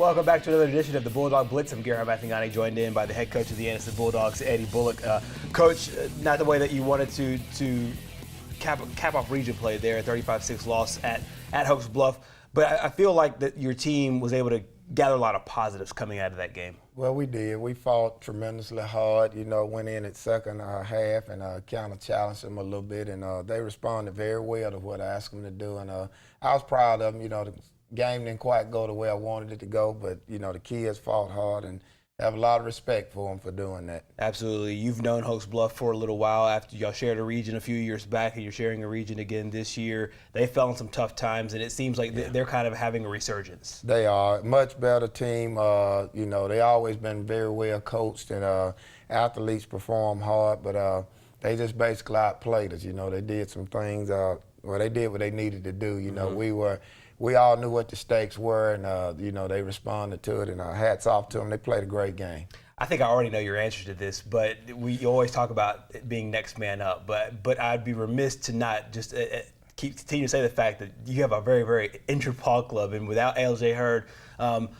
Welcome back to another edition of the Bulldog Blitz. I'm Gerhard Mathingani, joined in by the head coach of the Anderson Bulldogs, Eddie Bullock. Coach, not the way that you wanted to cap off region play there, 35-6 loss at Hoax Bluff, but I feel like that your team was able to gather a lot of positives coming out of that game. Well, we did. We fought tremendously hard, went in at second half and kind of challenged them a little bit, and they responded very well to what I asked them to do, and I was proud of them. The game didn't quite go the way I wanted it to go, but, the kids fought hard and have a lot of respect for them for doing that. Absolutely. You've known Hoax Bluff for a little while after y'all shared a region a few years back, and you're sharing a region again this year. They fell in some tough times, and it seems like they're kind of having a resurgence. They are a much better team. They always been very well coached, and athletes perform hard, but they just basically outplayed us. They did some things. They did what they needed to do. We all knew what the stakes were, and they responded to it, and hats off to them. They played a great game. I think I already know your answer to this, but you always talk about it being next man up. But I'd be remiss to not just continue to say the fact that you have a very, very injured ball club, and without LJ Hurd,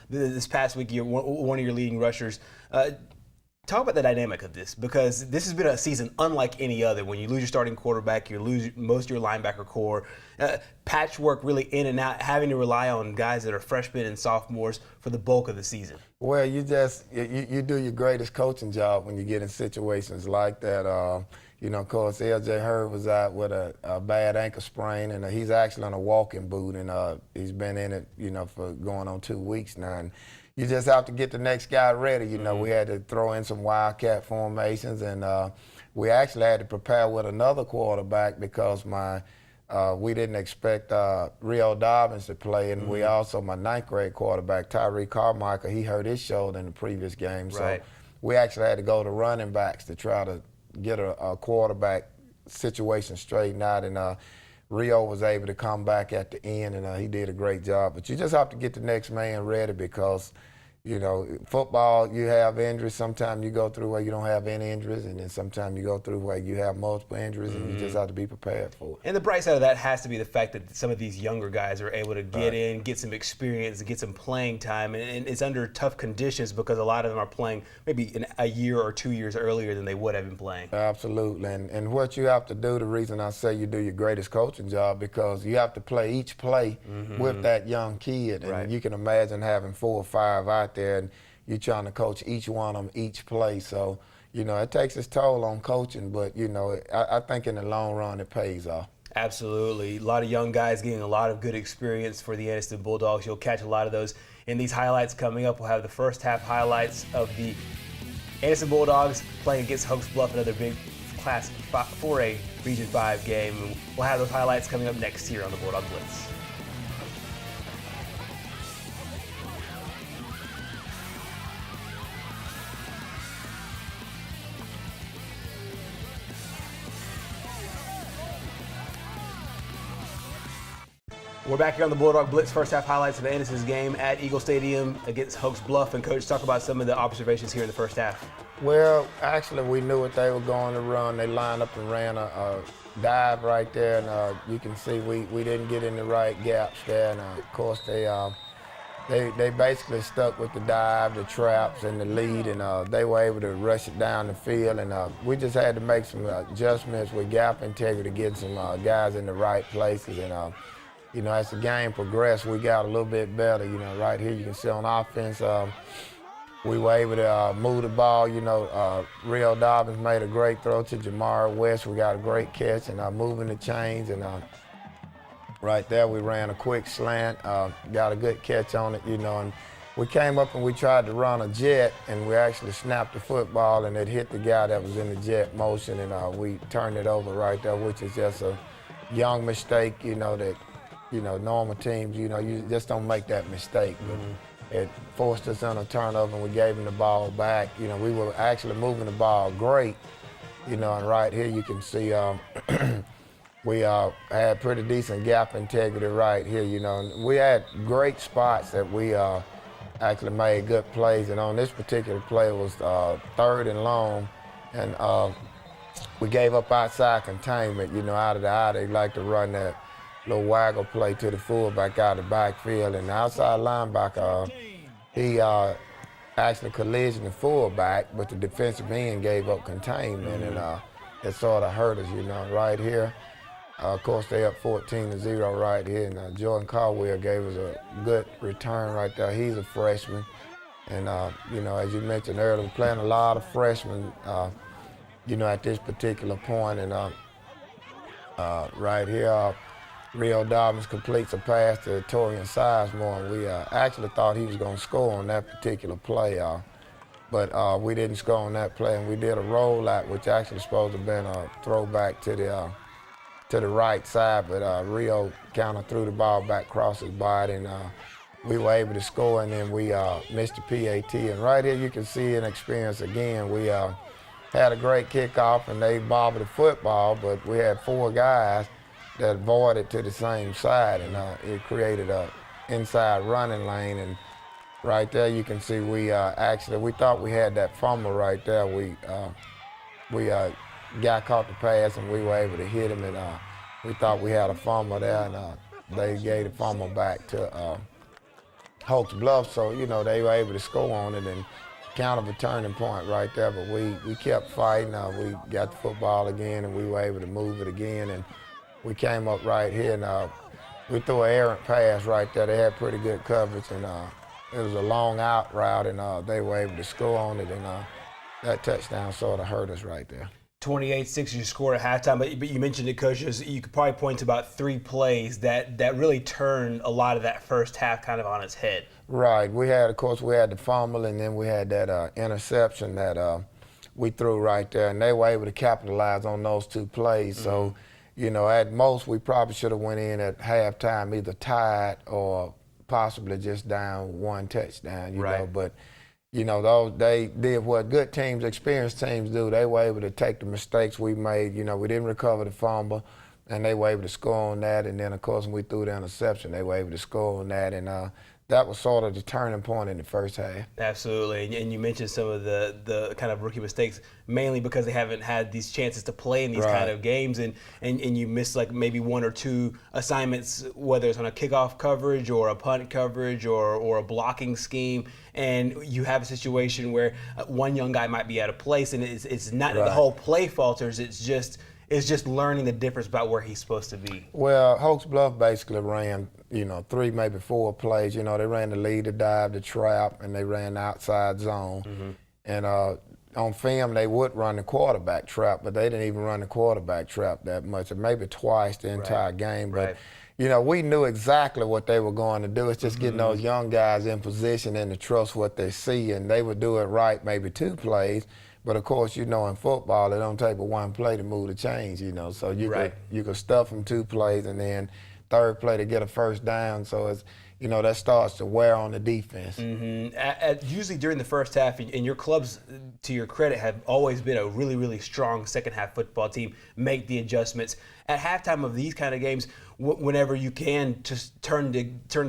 this past week, you're one of your leading rushers. Talk about the dynamic of this, because this has been a season unlike any other. When you lose your starting quarterback, you lose most of your linebacker core. Patchwork really in and out, having to rely on guys that are freshmen and sophomores for the bulk of the season. Well, you do your greatest coaching job when you get in situations like that. Of course, LJ Hurd was out with a bad ankle sprain, and he's actually on a walking boot, and he's been in it, for going on 2 weeks now. And you just have to get the next guy ready. We had to throw in some wildcat formations, and we actually had to prepare with another quarterback because we didn't expect Rio Dobbins to play, and we also, my ninth grade quarterback, Tyree Carmichael, he hurt his shoulder in the previous game. So we actually had to go to running backs to try to get a quarterback situation straightened out, and Rio was able to come back at the end, and he did a great job. But you just have to get the next man ready because, football, you have injuries. Sometimes you go through where you don't have any injuries, and then sometimes you go through where you have multiple injuries, and you just have to be prepared for it. And the bright side of that has to be the fact that some of these younger guys are able to get in, get some experience, get some playing time, and it's under tough conditions because a lot of them are playing maybe a year or 2 years earlier than they would have been playing. Absolutely, and what you have to do, the reason I say you do your greatest coaching job, because you have to play each play with that young kid, and you can imagine having 4 or 5 out there, and you're trying to coach each one of them each play. So, it takes its toll on coaching, but, I think in the long run it pays off. Absolutely. A lot of young guys getting a lot of good experience for the Anderson Bulldogs. You'll catch a lot of those in these highlights coming up. We'll have the first half highlights of the Anderson Bulldogs playing against Hoax Bluff, another big Class 4A Region 5 game. And we'll have those highlights coming up next here on the Bulldog Blitz. We're back here on the Bulldog Blitz, first half highlights of Anderson's game at Eagle Stadium against Hoax Bluff. And Coach, talk about some of the observations here in the first half. Well, actually, we knew what they were going to run. They lined up and ran a dive right there, and you can see we didn't get in the right gaps there. And of course, they basically stuck with the dive, the traps, and the lead, and they were able to rush it down the field. And we just had to make some adjustments with gap integrity, getting some guys in the right places. And as the game progressed, we got a little bit better. Right here you can see on offense, we were able to move the ball. Rio Dobbins made a great throw to Jamar West. We got a great catch, and moving the chains. And right there we ran a quick slant, got a good catch on it, and we came up and we tried to run a jet, and we actually snapped the football, and it hit the guy that was in the jet motion, and we turned it over right there, which is just a young mistake, that normal teams, you just don't make that mistake. But it forced us on a turnover, and we gave them the ball back. We were actually moving the ball great, and right here you can see we had pretty decent gap integrity right here, And we had great spots that we actually made good plays. And on this particular play, it was 3rd and long, and we gave up outside containment, out of the eye. They like to run that little waggle play to the fullback out of the backfield, and the outside linebacker he actually collisioned the fullback, but the defensive end gave up containment, and it sort of hurt us, right here. Of course, they up 14-0 right here, and Jordan Caldwell gave us a good return right there. He's a freshman, and as you mentioned earlier, we're playing a lot of freshmen, at this particular point, and right here, Rio Dobbins completes a pass to Torian Sizemore, and we actually thought he was going to score on that particular play, but we didn't score on that play, and we did a rollout, which actually supposed to have been a throwback to the right side, but Rio kind of threw the ball back across his body, and we were able to score, and then we missed the PAT. And right here you can see an experience again. We had a great kickoff, and they bobbled the football, but we had 4 guys that voided to the same side, and it created a inside running lane. And right there you can see we thought we had that fumble right there. We guy caught the pass, and we were able to hit him, and we thought we had a fumble there, and they gave the fumble back to Hoax Bluff, so they were able to score on it, and kind of a turning point right there. But we kept fighting. We got the football again, and we were able to move it again, and we came up right here, and we threw an errant pass right there. They had pretty good coverage, and it was a long out route, and they were able to score on it, and that touchdown sort of hurt us right there. 28-6 you scored at halftime, but you mentioned it, Coach. You could probably point to about 3 plays that really turned a lot of that first half kind of on its head. Right. Of course, we had the fumble, and then we had that interception that we threw right there, and they were able to capitalize on those 2 plays. So, at most, we probably should have went in at halftime either tied or possibly just down 1 touchdown, you know. But they did what good teams, experienced teams do. They were able to take the mistakes we made. We didn't recover the fumble, and they were able to score on that. And then, of course, when we threw the interception, they were able to score on that. And that was sort of the turning point in the first half. Absolutely. And you mentioned some of the kind of rookie mistakes, mainly because they haven't had these chances to play in these kind of games, and you missed like maybe 1 or 2 assignments, whether it's on a kickoff coverage or a punt coverage or a blocking scheme, and you have a situation where one young guy might be out of place, and it's not the whole play falters, it's just learning the difference about where he's supposed to be. Well, Hoax Bluff basically ran, 3, maybe 4 plays. They ran the lead, the dive, the trap, and they ran the outside zone. And on film, they would run the quarterback trap, but they didn't even run the quarterback trap that much, or maybe twice the entire game. But, we knew exactly what they were going to do. It's just getting those young guys in position and to trust what they see, and they would do it right maybe 2 plays. But of course, in football, it don't take but 1 play to move the chains, So you could stuff them 2 plays, and then 3rd play to get a first down. So it's, that starts to wear on the defense. Usually during the first half, and your clubs, to your credit, have always been a really, really strong second half football team, make the adjustments. At halftime of these kind of games, whenever you can just turn the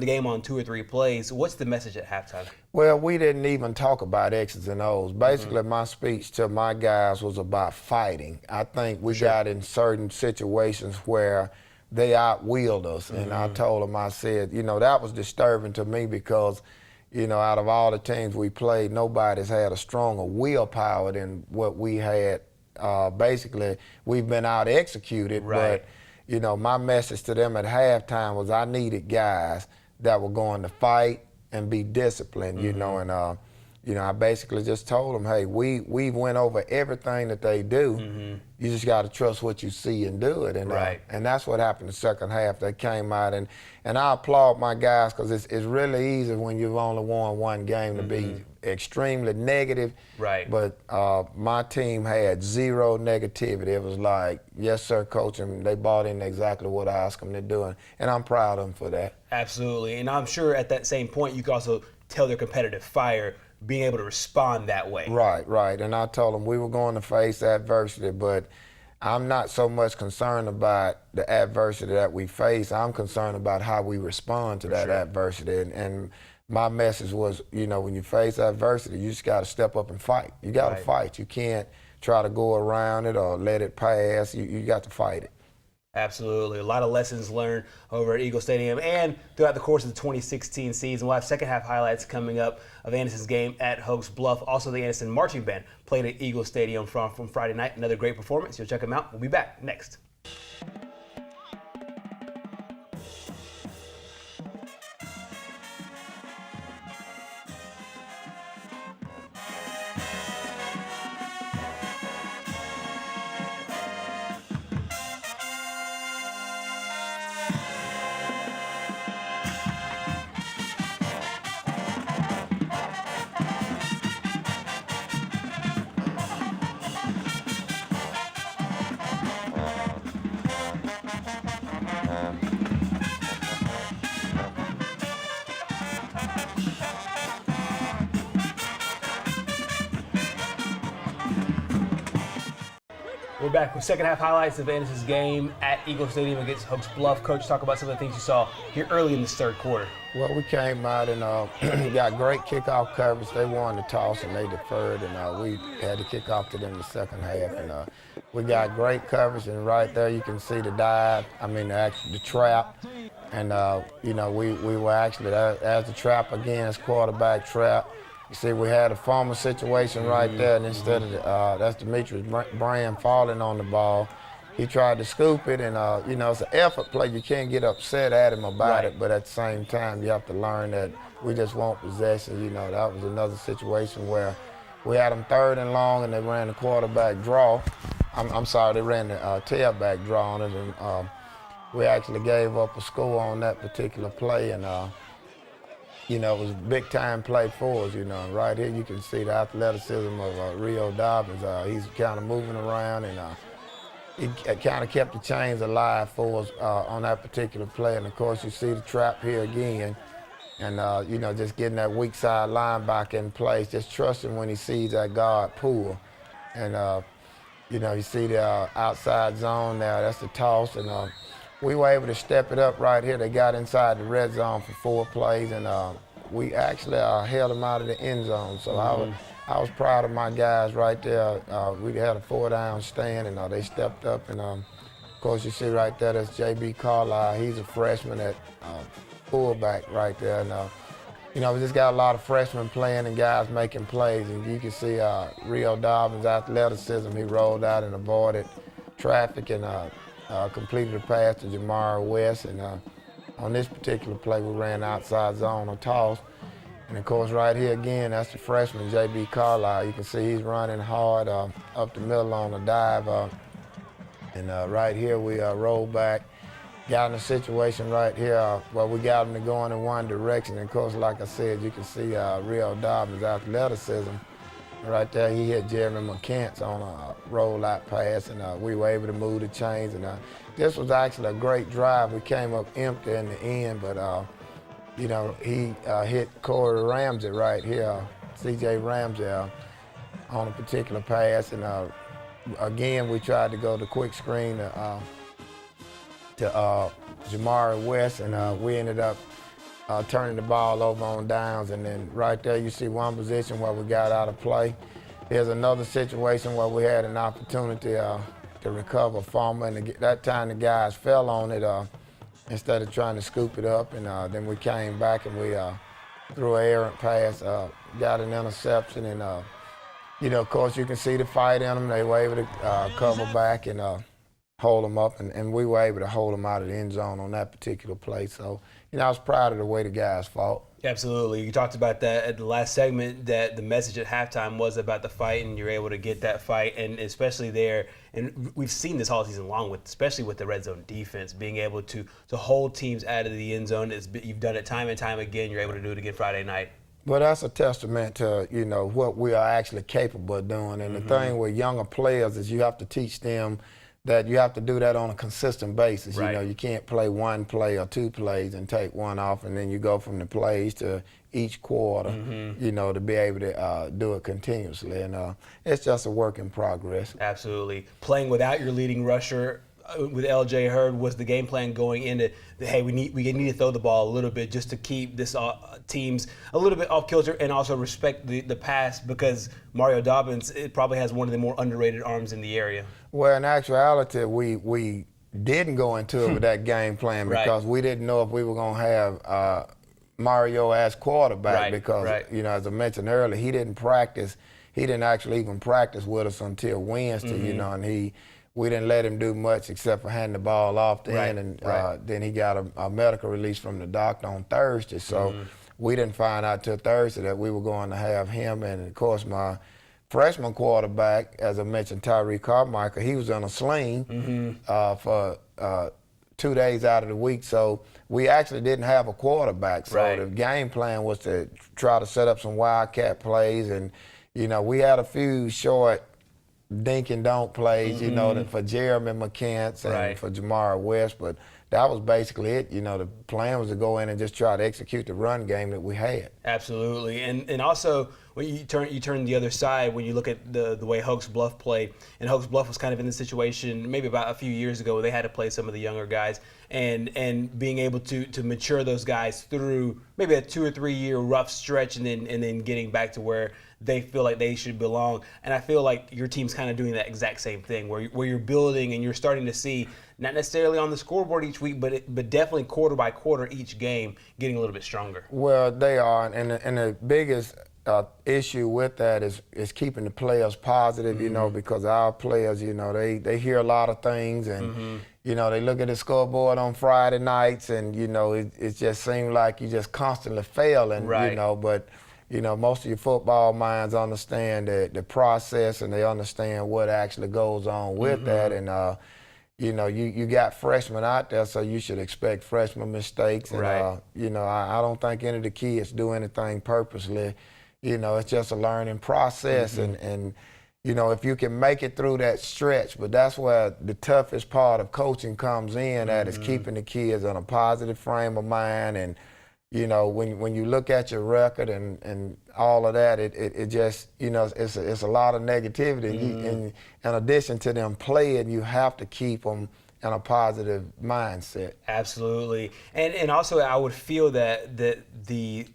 game on 2 or 3 plays, what's the message at halftime? Well, we didn't even talk about X's and O's. Basically, my speech to my guys was about fighting. I think we got in certain situations where they outwheeled us, and I told them, I said, that was disturbing to me because, out of all the teams we played, nobody's had a stronger willpower than what we had. Basically, we've been out-executed, but, my message to them at halftime was I needed guys that were going to fight and be disciplined, and I basically just told them, hey, we went over everything that they do. You just got to trust what you see and do it, and that's what happened the second half. They came out, and I applaud my guys because it's really easy when you've only won 1 game to be extremely negative. But my team had 0 negativity. It was like, yes, sir, coach, and they bought in exactly what I asked them to do, and I'm proud of them for that. Absolutely, and I'm sure at that same point you could also tell their competitive fire, being able to respond that way. Right, and I told them we were going to face adversity, but I'm not so much concerned about the adversity that we face. I'm concerned about how we respond to that adversity, and my message was, when you face adversity, you just got to step up and fight. You got to fight. You can't try to go around it or let it pass. You got to fight it. Absolutely. A lot of lessons learned over at Eagle Stadium and throughout the course of the 2016 season. We'll have second half highlights coming up of Anderson's game at Hoax Bluff. Also, the Anderson Marching Band played at Eagle Stadium from Friday night. Another great performance. You'll check them out. We'll be back next. We're back with second half highlights of Anderson's game at Eagle Stadium against Hoax Bluff. Coach, talk about some of the things you saw here early in this third quarter. Well, we came out and got great kickoff coverage. They won the toss and they deferred, and we had to kick off to them in the second half. And we got great coverage, and right there you can see the dive. I mean, the trap. And we were actually as the trap again, as quarterback trap. You see, we had a formal situation right there, and instead of that's Demetrius Brand falling on the ball, he tried to scoop it, and it's an effort play. You can't get upset at him about it, but at the same time, you have to learn that we just want possession. That was another situation where we had them third and long, and they ran the quarterback draw. I'm sorry, they ran the tailback draw on it, and we actually gave up a score on that particular play, and it was a big-time play for us, Right here you can see the athleticism of Rio Dobbins. He's kind of moving around, and he kind of kept the chains alive for us on that particular play. And, of course, you see the trap here again. And, just getting that weak side linebacker in place, just trusting when he sees that guard pull. And, you see the outside zone there. That's the toss. And we were able to step it up right here. They got inside the red zone for 4 plays, and we actually held them out of the end zone. So I was proud of my guys right there. We had a 4-down stand, and they stepped up. And, of course, you see right there, that's J.B. Carlisle. He's a freshman at fullback right there. And, we just got a lot of freshmen playing and guys making plays. And you can see Rio Dobbins' athleticism. He rolled out and avoided traffic and completed a pass to Jamar West, and on this particular play, we ran outside zone on toss. And of course, right here again, that's the freshman, J.B. Carlisle. You can see he's running hard up the middle on a dive. And right here, we rolled back, got in a situation right here where we got him to go in one direction. And of course, like I said, you can see Rio Dobbins' athleticism. Right there, he hit Jeremy McCants on a roll-out pass, and we were able to move the chains. And this was actually a great drive. We came up empty in the end, but he hit Corey Ramsey right here, C.J. Ramsey, on a particular pass. And again, we tried to go the quick screen to Jamari West, and we ended up turning the ball over on downs. And then right there you see one position where we got out of play. There's another situation where we had an opportunity to recover fumble, and that time the guys fell on it instead of trying to scoop it up. And then we came back and we threw an errant pass, got an interception, and of course you can see the fight in them. They were able to cover back and hold them up, and we were able to hold them out of the end zone on that particular play. So, I was proud of the way the guys fought. Absolutely. You talked about that at the last segment, that the message at halftime was about the fight, and you're able to get that fight, and especially there, and we've seen this all season long, especially with the red zone defense, being able to hold teams out of the end zone. You've done it time and time again. You're able to do it again Friday night. Well, that's a testament to, what we are actually capable of doing. And the thing with younger players is you have to teach them that you have to do that on a consistent basis. Right. You can't play one play or 2 plays and take one off, and then you go from the plays to each quarter, to be able to do it continuously. And it's just a work in progress. Absolutely. Playing without your leading rusher with L.J. Hurd, was the game plan going into we need to throw the ball a little bit just to keep this teams a little bit off kilter and also respect the pass, because Mario Dobbins probably has one of the more underrated arms in the area? Well, in actuality, we didn't go into it with that game plan Right. because we didn't know if we were going to have Mario as quarterback Right, because, right. as I mentioned earlier, he didn't practice. He didn't actually even practice with us until Wednesday, and we didn't let him do much except for handing the ball off to him, and then he got a medical release from the doctor on Thursday. So we didn't find out till Thursday that we were going to have him, and of course my freshman quarterback, as I mentioned, Tyree Carmichael, he was on a sling for 2 days out of the week, so we actually didn't have a quarterback. So the game plan was to try to set up some wildcat plays, and we had a few short dink and dunk plays, for Jeremy McCants and for Jamar West, but that was basically it. The plan was to go in and just try to execute the run game that we had. Absolutely, and also when you turn the other side, when you look at the way Hoax Bluff played, and Hoax Bluff was kind of in this situation maybe about a few years ago where they had to play some of the younger guys, and being able to mature those guys through maybe a 2 or 3 year rough stretch, and then getting back to where they feel like they should belong. And I feel like your team's kind of doing that exact same thing, where you're building and you're starting to see, not necessarily on the scoreboard each week, but definitely quarter by quarter each game getting a little bit stronger. Well, they are, and the biggest issue with that is keeping the players positive, because our players, they hear a lot of things, and they look at the scoreboard on Friday nights, and it just seems like you just constantly failing, but most of your football minds understand the process, and they understand what actually goes on with that, and you got freshmen out there, so you should expect freshman mistakes, and I don't think any of the kids do anything purposely. It's just a learning process, and if you can make it through that stretch, but that's where the toughest part of coaching comes in, that is keeping the kids in a positive frame of mind. And when you look at your record and all of that, it just, it's a lot of negativity. And in addition to them playing, you have to keep them in a positive mindset. Absolutely. And also I would feel that the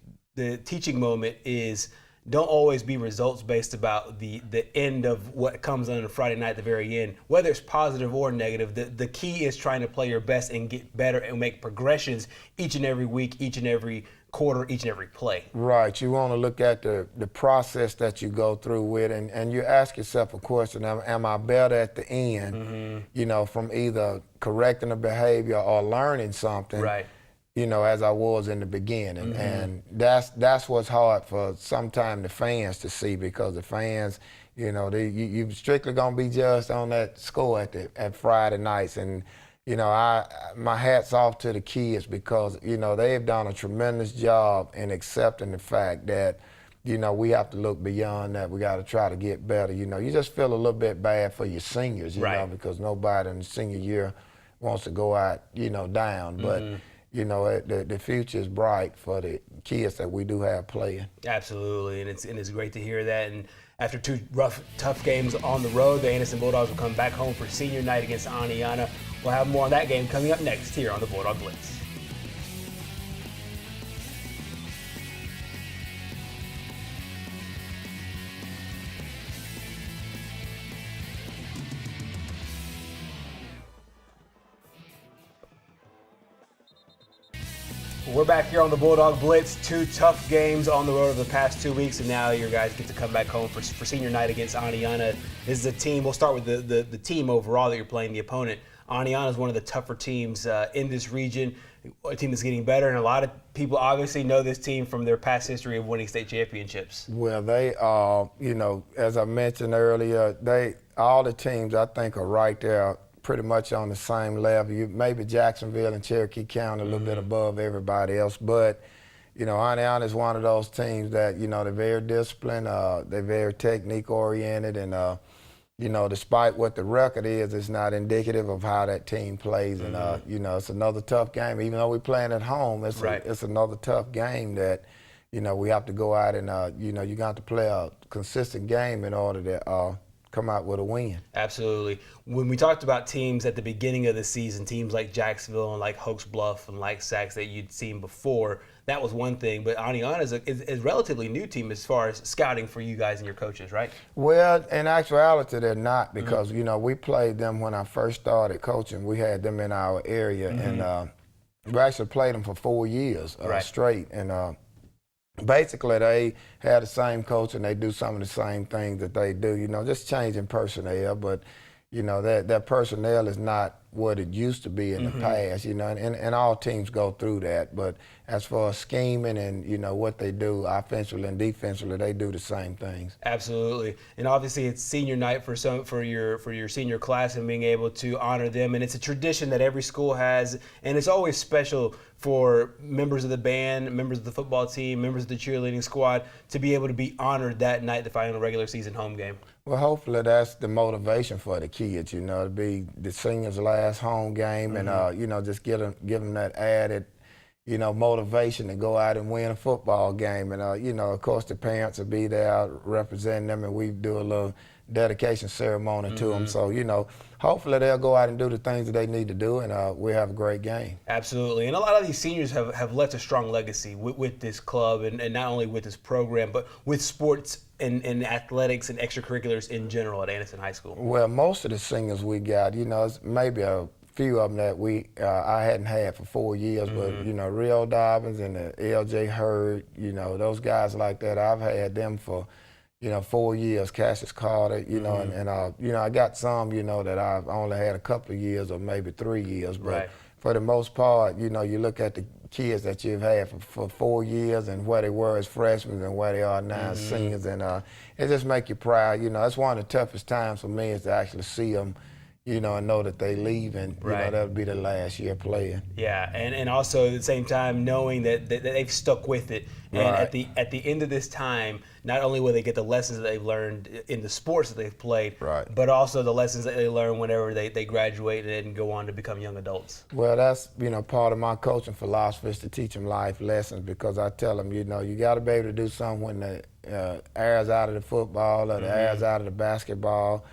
teaching moment is, don't always be results based about the end of what comes on a Friday night at the very end, whether it's positive or negative. The key is trying to play your best and get better and make progressions each and every week, each and every quarter, each and every play. Right. You want to look at the process that you go through with, and you ask yourself a question: am I better at the end? From either correcting a behavior or learning something. Right. As I was in the beginning. And that's what's hard for sometimes the fans to see, because the fans, you strictly gonna be judged on that score at Friday nights. And my hat's off to the kids, because they've done a tremendous job in accepting the fact that we have to look beyond that. We got to try to get better. You just feel a little bit bad for your seniors, because nobody in the senior year wants to go out down, but the future is bright for the kids that we do have playing. Absolutely, and it's great to hear that. And after 2 rough, tough games on the road, the Anderson Bulldogs will come back home for senior night against Aniana. We'll have more on that game coming up next here on the Bulldog Blitz. We're back here on the Bulldog Blitz. 2 tough games on the road over the past 2 weeks, and now your guys get to come back home for senior night against Aniana. This is a team, we'll start with the team overall that you're playing, the opponent. Aniana is one of the tougher teams in this region, a team that's getting better, and a lot of people obviously know this team from their past history of winning state championships. Well, they are, as I mentioned earlier, all the teams I think are right there pretty much on the same level. Maybe Jacksonville and Cherokee County a little bit above everybody else, but Aniana is one of those teams that they're very disciplined, they're very technique oriented, and despite what the record is, it's not indicative of how that team plays. And it's another tough game. Even though we're playing at home, it's another tough game that we have to go out and you got to play a consistent game in order to come out with a win. Absolutely. When we talked about teams at the beginning of the season, teams like Jacksonville and like Hoax Bluff and like Sachs that you'd seen before, that was one thing. But Aniana is a relatively new team as far as scouting for you guys and your coaches, right? Well, in actuality, they're not because, you know, we played them when I first started coaching. We had them in our area, and we actually played them for 4 years straight. And basically, they have the same coach, and they do some of the same things that they do, you know, just changing personnel. But, you know, that personnel is not what it used to be in the past, you know, and all teams go through that. But as far as scheming and, you know, what they do offensively and defensively, they do the same things. Absolutely. And obviously it's senior night for your senior class and being able to honor them. And it's a tradition that every school has, and it's always special for members of the band, members of the football team, members of the cheerleading squad to be able to be honored that night, the final regular season home game. Well, hopefully that's the motivation for the kids, you know, to be the seniors' last home game and, you know, just give them that added, you know, motivation to go out and win a football game. And, you know, of course, the parents will be there representing them, and we do a little dedication ceremony to them. So, you know, hopefully they'll go out and do the things that they need to do, and we'll have a great game. Absolutely. And a lot of these seniors have left a strong legacy with this club, and not only with this program, but with sports and athletics and extracurriculars in general at Anderson High School. Well, most of the singers we got, you know, it's maybe a few of them that I hadn't had for 4 years, but, you know, Rio Dobbins and L.J. Hurd, you know, those guys like that, I've had them for, you know, 4 years. Cassius Carter, you know, and you know, I got some, you know, that I've only had a couple of years or maybe 3 years, but for the most part, you know, you look at the kids that you've had for 4 years and where they were as freshmen and where they are now as seniors, and it just make you proud. You know, that's one of the toughest times for me is to actually see them, you know, and know that they leave, and you know, that'll be the last year playing. Yeah, and also at the same time knowing that they've stuck with it, and at the end of this time, not only will they get the lessons that they've learned in the sports that they've played, but also the lessons that they learn whenever they graduate and go on to become young adults. Well, that's, you know, part of my coaching philosophy is to teach them life lessons, because I tell them, you know, you got to be able to do something when the air's out of the football or the air's out of the basketball.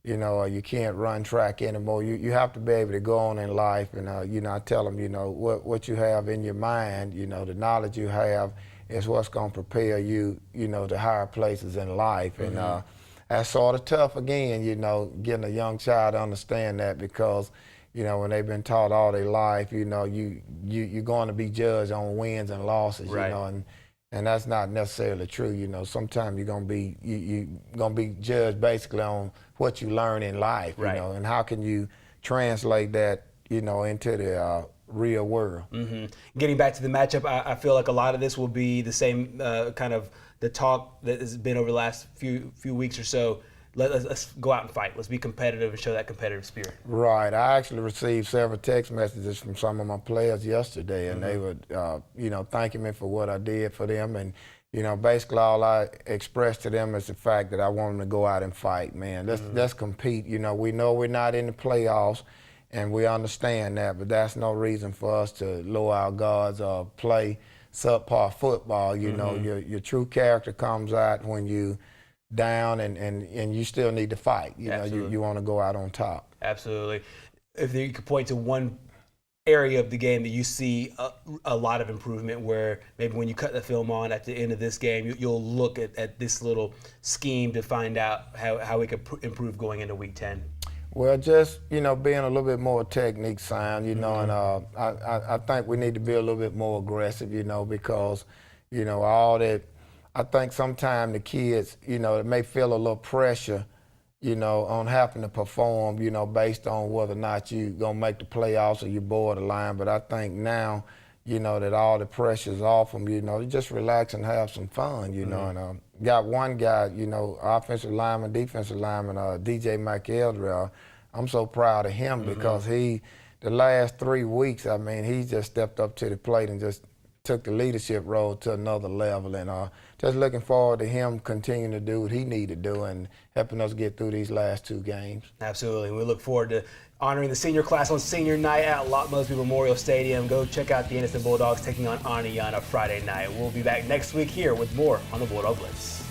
You know, you can't run track anymore. You have to be able to go on in life. And, you know, I tell them, you know, what you have in your mind, you know, the knowledge you have is what's going to prepare you, you know, to higher places in life. And that's sort of tough, again, you know, getting a young child to understand that, because, you know, when they've been taught all their life, you know, you're going to be judged on wins and losses, you know, and that's not necessarily true. You know, sometimes you're gonna be judged basically on what you learn in life, you know, and how can you translate that, you know, into the real world. Getting back to the matchup, I feel like a lot of this will be the same kind of the talk that has been over the last few weeks or so. Let's go out and fight. Let's be competitive and show that competitive spirit. Right. I actually received several text messages from some of my players yesterday, and they were, you know, thanking me for what I did for them. And, you know, basically all I expressed to them is the fact that I want them to go out and fight, man. Let's compete. You know we're not in the playoffs, and we understand that, but that's no reason for us to lower our guards or play subpar football. You know, your true character comes out when you down, and you still need to fight. You know, you want to go out on top. Absolutely. If you could point to one area of the game that you see a lot of improvement, where maybe when you cut the film on at the end of this game, you'll look at this little scheme to find out how we could improve going into Week 10. Well, just, you know, being a little bit more technique sound, you know, and I think we need to be a little bit more aggressive, you know, because, you know, all that. I think sometimes the kids, you know, it may feel a little pressure, you know, on having to perform, you know, based on whether or not you're going to make the playoffs or you're borderline. But I think now, you know, that all the pressure's off them, you know, just relax and have some fun, you know. And got one guy, you know, offensive lineman, defensive lineman, DJ McElder. I'm so proud of him because the last 3 weeks, I mean, he just stepped up to the plate and just took the leadership role to another level, and just looking forward to him continuing to do what he needed to do and helping us get through these last 2 games. Absolutely. We look forward to honoring the senior class on senior night at Lot Mosby Memorial Stadium. Go check out the Anderson Bulldogs taking on Aniana Friday night. We'll be back next week here with more on the Bulldog Blitz.